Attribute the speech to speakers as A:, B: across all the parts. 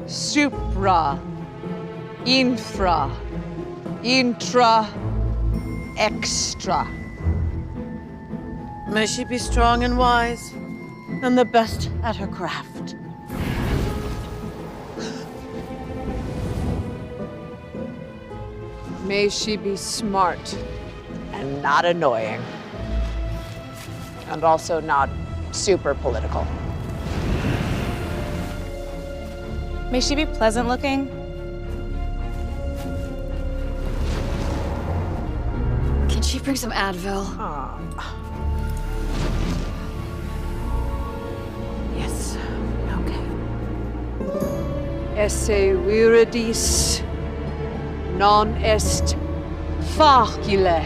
A: supra, infra, intra, extra.
B: May she be strong and wise, and the best at her craft.
A: May she be smart and not annoying. And also not super political.
C: May she be pleasant looking.
D: Can she bring some Advil?
B: Yes, okay.
A: Esse viridis non est facile.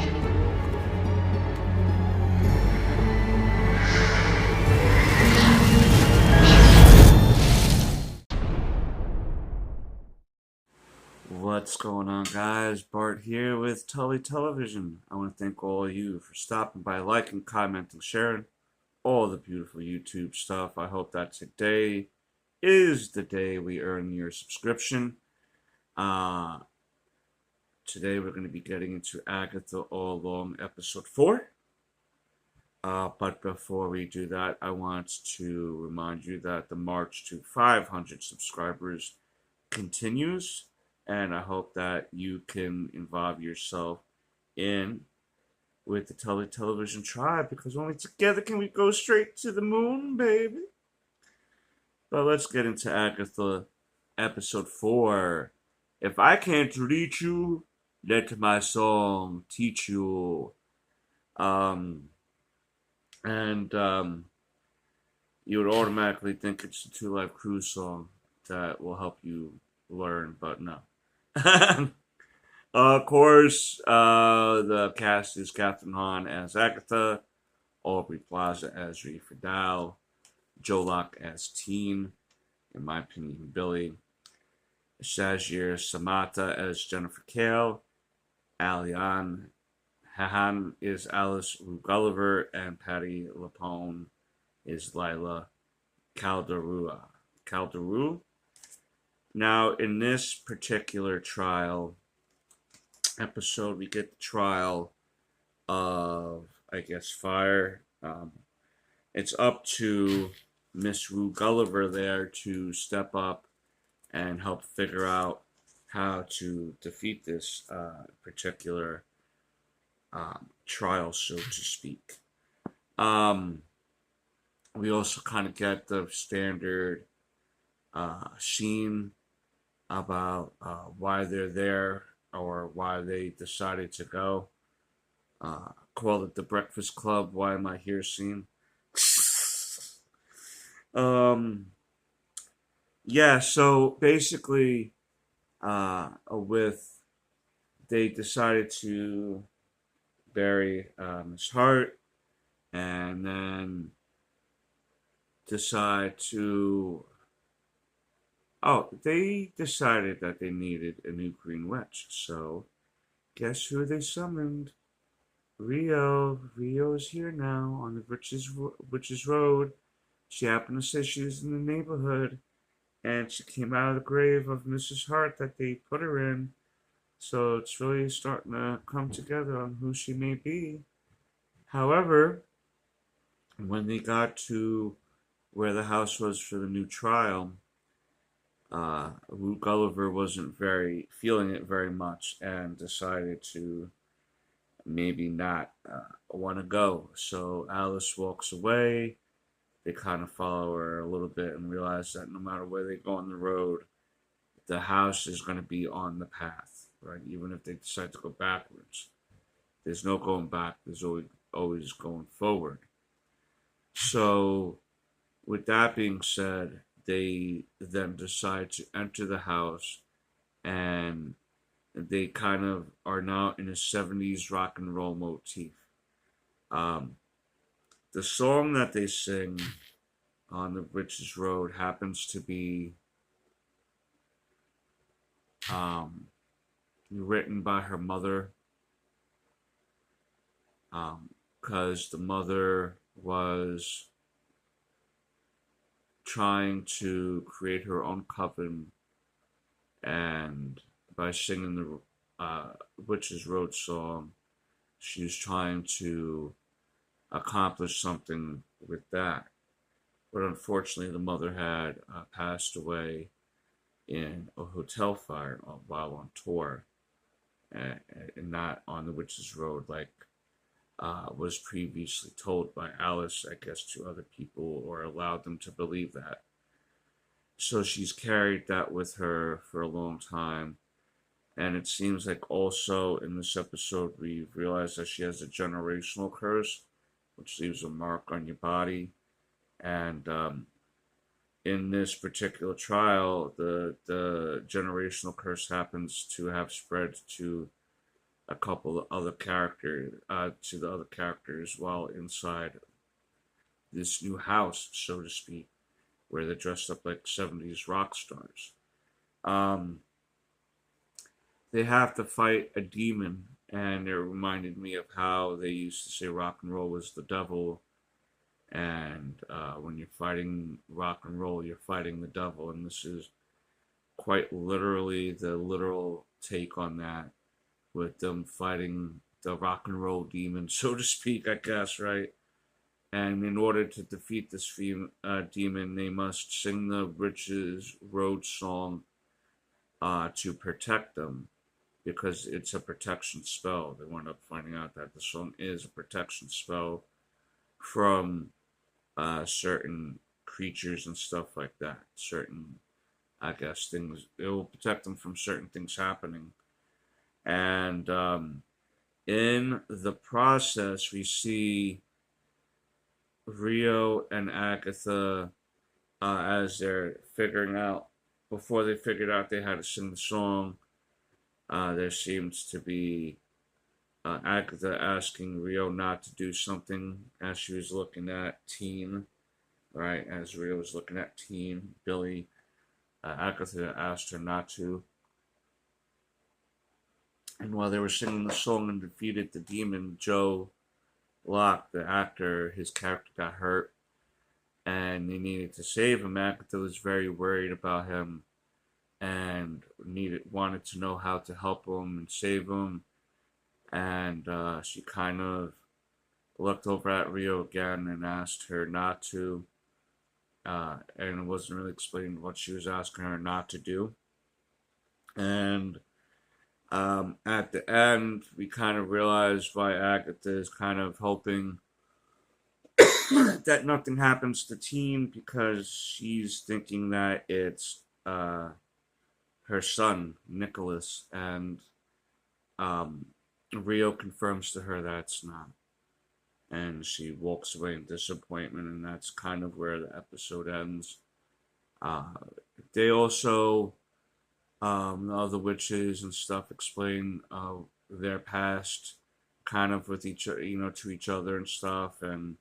E: What's going on, guys? Bart here with Tully Television. I want to thank all of you for stopping by, liking, commenting, sharing all the beautiful YouTube stuff. I hope that today is the day we earn your subscription. Today we're going to be getting into Agatha All Along episode 4. But before we do that, I want to remind you that the march to 500 subscribers continues. And I hope that you can involve yourself in with the Tully Television tribe, because only together can we go straight to the moon, baby. But let's get into Agatha episode 4. If I can't reach you, let my song teach you. You would automatically think it's a Two Live Crew song that will help you learn, but no. Of course, the cast is Catherine Hahn as Agatha, Aubrey Plaza as Ree Fidel, Joe Locke as Teen, in my opinion, Billy, Shazir Samata as Jennifer Kale, Alian Hahan is Alice Gulliver, and Patty Lapone is Lila Calderu. Now, in this particular trial episode, we get the trial of, I guess, fire. It's up to Miss Rue Gulliver there to step up and help figure out how to defeat this particular trial, so to speak. We also kind of get the standard scene about why they're there or why they decided to go. Call it the Breakfast Club, why am I here scene. Yeah, so basically they decided to bury Miss Hart, and then they decided that they needed a new Green Witch. So, guess who they summoned? Rio. Rio is here now on the Witch's Road. She happened to say she was in the neighborhood, and she came out of the grave of Mrs. Hart that they put her in. So it's really starting to come together on who she may be. However, when they got to where the house was for the new trial, Rue Gulliver wasn't feeling it very much and decided to maybe not want to go. So Alice walks away. They kind of follow her a little bit and realize that no matter where they go on the road, the house is going to be on the path, right? Even if they decide to go backwards, there's no going back. There's always going forward. So, with that being said, they then decide to enter the house, and they kind of are now in a 70s rock and roll motif. The song that they sing on the Witch's Road happens to be written by her mother, because the mother was trying to create her own coven and by singing the Witch's Road song, she was trying to accomplish something with that. But unfortunately, the mother had passed away in a hotel fire while on tour, and not on the Witch's Road like was previously told by Alice, I guess, to other people, or allowed them to believe that. So she's carried that with her for a long time. And it seems like also in this episode, we realize that she has a generational curse, which leaves a mark on your body. And in this particular trial, the generational curse happens to have spread to a couple of other characters, to the other characters while inside this new house, so to speak, where they're dressed up like 70s rock stars. They have to fight a demon, and it reminded me of how they used to say rock and roll was the devil, and when you're fighting rock and roll, you're fighting the devil, and this is quite literally the literal take on that, with them fighting the rock and roll demon, so to speak, I guess, right? And in order to defeat this demon, they must sing the Witch's Road song to protect them, because it's a protection spell. They wound up finding out that the song is a protection spell from certain creatures and stuff like that. Certain, I guess, things. It will protect them from certain things happening. And in the process, we see Rio and Agatha as they're figuring out, before they figured out they had to sing the song, there seems to be Agatha asking Rio not to do something as she was looking at Teen, right? As Rio was looking at Teen, Billy, Agatha asked her not to. And while they were singing the song and defeated the demon, Joe Locke, the actor, his character got hurt, and they needed to save him. Agatha was very worried about him and wanted to know how to help him and save him. And she kind of looked over at Rio again and asked her not to. And it wasn't really explained what she was asking her not to do. And at the end, we kind of realized why Agatha is kind of hoping that nothing happens to Teen, because she's thinking that it's her son, Nicholas, and Rio confirms to her that it's not. And she walks away in disappointment, and that's kind of where the episode ends. They also, the other witches and stuff, explain their past, kind of with each, to each other and stuff, and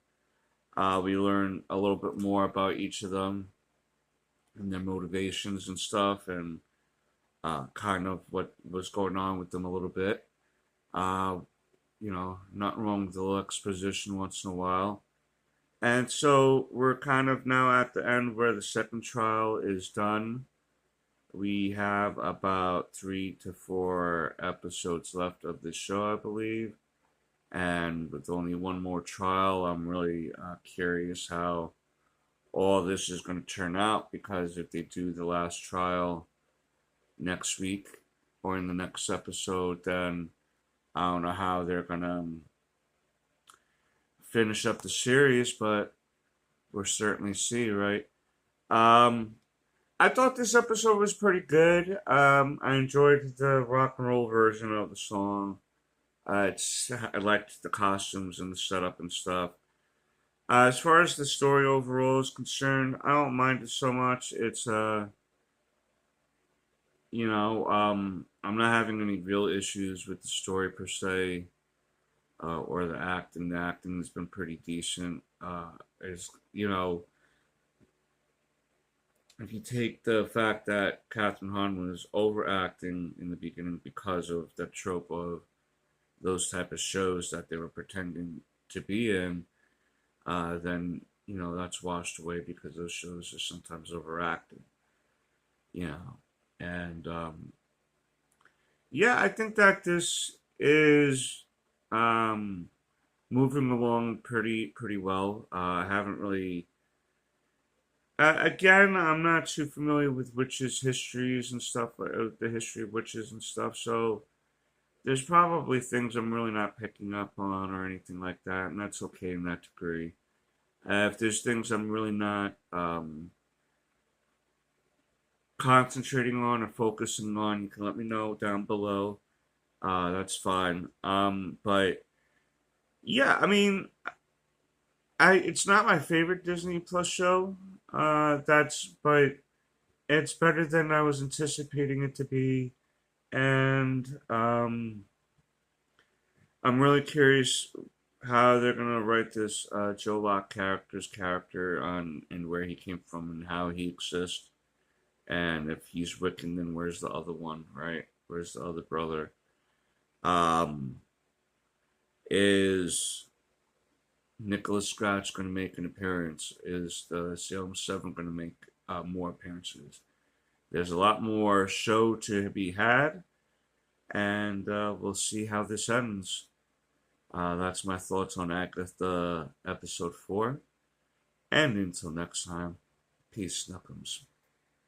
E: we learn a little bit more about each of them and their motivations and stuff, and kind of what was going on with them a little bit. Not wrong with a little exposition once in a while. And so we're kind of now at the end where the second trial is done. We have about 3 to 4 episodes left of the show, I believe. And with only one more trial, I'm really curious how all this is going to turn out, because if they do the last trial next week or in the next episode, then I don't know how they're going to finish up the series, but we'll certainly see, right? I thought this episode was pretty good. I enjoyed the rock and roll version of the song. I liked the costumes and the setup and stuff. As far as the story overall is concerned, I don't mind it so much. It's I'm not having any real issues with the story per se, or the acting. The acting has been pretty decent. If you take the fact that Catherine Hahn was overacting in the beginning because of the trope of those type of shows that they were pretending to be in, then that's washed away, because those shows are sometimes overacted. And yeah, I think that this is moving along pretty well. I haven't really. Again, I'm not too familiar with witches' histories and stuff, the history of witches and stuff. So there's probably things I'm really not picking up on or anything like that, and that's okay in that degree. If there's things I'm really not concentrating on or focusing on, you can let me know down below. That's fine. But yeah, I mean, it's not my favorite Disney Plus show. But it's better than I was anticipating it to be, and I'm really curious how they're gonna write this Joe Locke character on and where he came from and how he exists, and if he's Wiccan, then where's the other one, right? Where's the other brother? Um, is Nicholas Scratch going to make an appearance? Is the Salem 7 going to make more appearances? There's a lot more show to be had, and we'll see how this ends. That's my thoughts on Agatha episode 4. And until next time, peace, Snookums.